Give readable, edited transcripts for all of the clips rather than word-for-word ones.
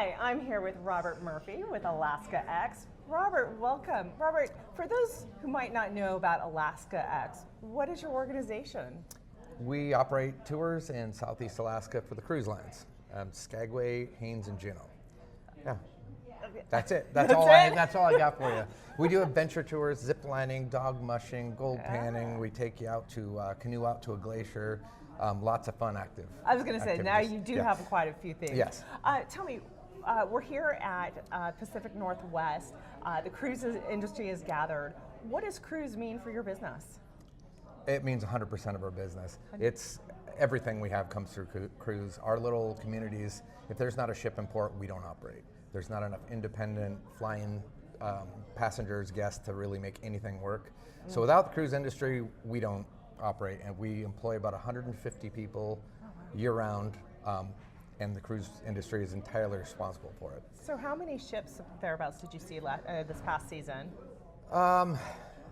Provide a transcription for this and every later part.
Hi, I'm here with Robert Murphy with Alaska X. Robert, welcome. Robert, for those who might not know about Alaska X, what is your organization? We operate tours in Southeast Alaska for the cruise lines, Skagway, Haines, and Juneau. Yeah, that's it. That's all I got for you. We do adventure tours, zip lining, dog mushing, gold panning. We take you out to canoe out to a glacier. Lots of fun active. I was going to say, now you do have quite a few things. Yes. Tell me, we're here at Pacific Northwest. The cruise industry is gathered. What does cruise mean for your business? It means 100% of our business. It's everything we have comes through cruise. Our little communities, if there's not a ship in port, we don't operate. There's not enough independent flying passengers, guests to really make anything work. So without the cruise industry, we don't operate, and we employ about 150 people year-round, and the cruise industry is entirely responsible for it. So how many ships thereabouts did you see this past season?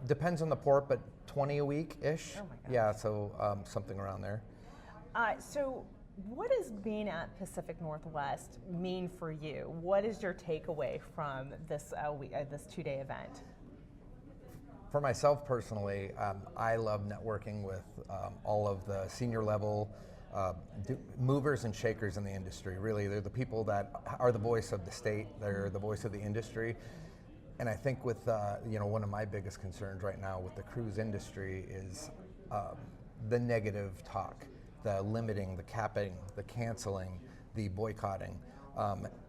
Depends on the port, but 20 a week-ish. Oh my gosh. Yeah, so something around there. So what does being at Pacific Northwest mean for you? What is your takeaway from this this two-day event? For myself personally, I love networking with all of the senior level movers and shakers in the industry. Really, they're the people that are the voice of the state. They're the voice of the industry. And I think with one of my biggest concerns right now with the cruise industry is the negative talk, the limiting, the capping, the canceling, the boycotting.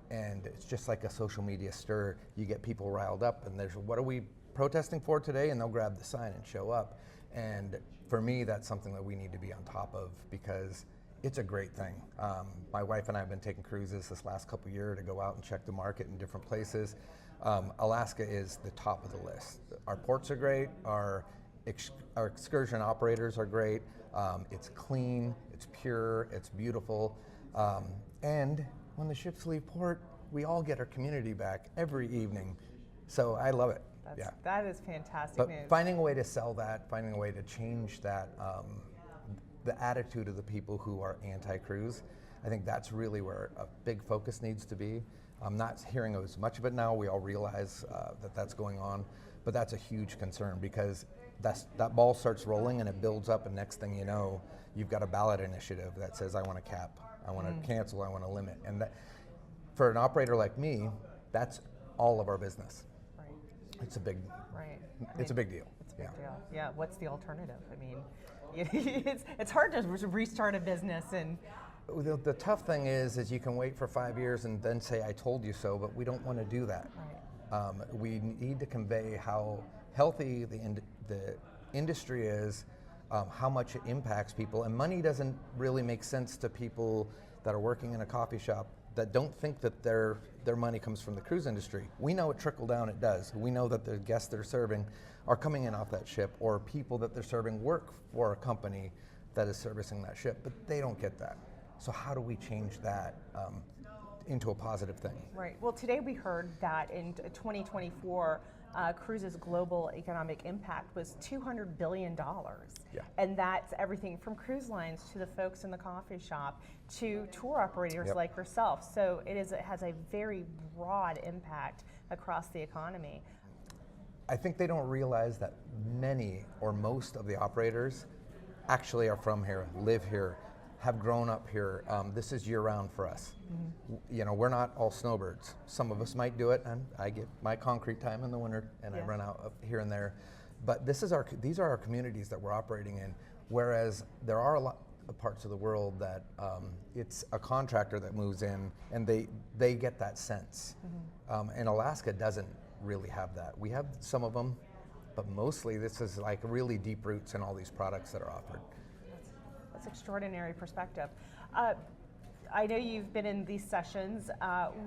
And it's just like a social media stir. You get people riled up, and there's, what are we protesting for today? And they'll grab the sign and show up. And for me, that's something that we need to be on top of, because it's a great thing. My wife and I have been taking cruises this last couple of years to go out and check the market in different places. Alaska is the top of the list. Our ports are great, our excursion operators are great, it's clean, it's pure, it's beautiful, and when the ships leave port, we all get our community back every evening. So I love it. That is fantastic but news. Finding a way to sell that, finding a way to change that, the attitude of the people who are anti-cruise, I think that's really where a big focus needs to be. I'm not hearing as much of it now. We all realize that that's going on, but that's a huge concern, because that ball starts rolling and it builds up, and next thing you know, you've got a ballot initiative that says, I want to cap, I want to cancel, I want to limit. And that, for an operator like me, that's all of our business. Right. It's a big, It's a big deal. It's a big deal. Yeah. What's the alternative? I mean, it's hard to restart a business and. The tough thing is you can wait for 5 years and then say, I told you so, but we don't want to do that. Right. We need to convey how healthy the industry is, how much it impacts people, and money doesn't really make sense to people that are working in a coffee shop that don't think that their money comes from the cruise industry. We know it trickle down, it does. We know that the guests they're serving are coming in off that ship, or people that they're serving work for a company that is servicing that ship, but they don't get that. So how do we change that into a positive thing? Right. Well, today we heard that in 2024, cruises' global economic impact was $200 billion. Yeah. And that's everything from cruise lines to the folks in the coffee shop to tour operators like yourself. So it has a very broad impact across the economy. I think they don't realize that many or most of the operators actually are from here, live here, have grown up here. This is year-round for us. You know, we're not all snowbirds. Some of us might do it, and I get my concrete time in the winter, and I run out here and there. But these are our communities that we're operating in. Whereas there are a lot of parts of the world that it's a contractor that moves in, and they get that sense. And Alaska doesn't really have that. We have some of them, but mostly this is like really deep roots in all these products that are offered. That's extraordinary perspective. I know you've been in these sessions.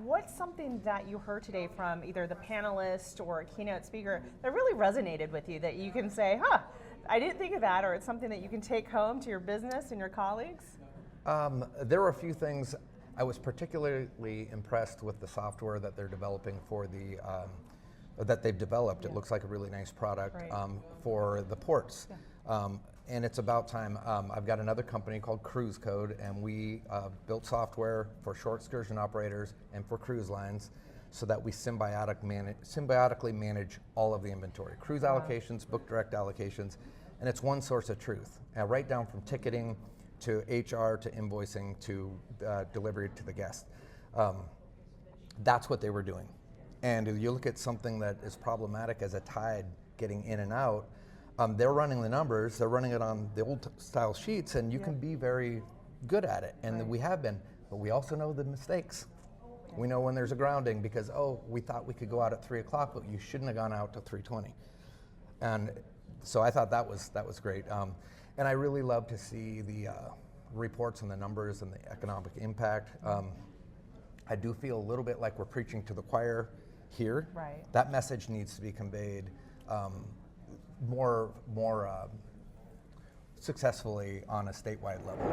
What's something that you heard today from either the panelist or a keynote speaker that really resonated with you, that you can say, I didn't think of that, or it's something that you can take home to your business and your colleagues? There were a few things. I was particularly impressed with the software that they're developing for that they've developed. It looks like a really nice product for the ports. and it's about time. I've got another company called Cruise Code, and we built software for short excursion operators and for cruise lines so that we symbiotically manage all of the inventory. Cruise allocations, book direct allocations, and it's one source of truth. Right down from ticketing to HR to invoicing to delivery to the guest. That's what they were doing. And if you look at something that is problematic as a tide getting in and out, they're running the numbers, they're running it on the old style sheets, and you can be very good at it, and we have been, but we also know the mistakes. We know when there's a grounding because, oh, we thought we could go out at 3 o'clock, but you shouldn't have gone out till 3:20. And so I thought that was great. And I really love to see the reports and the numbers and the economic impact. I do feel a little bit like we're preaching to the choir here. Right. That message needs to be conveyed more successfully on a statewide level.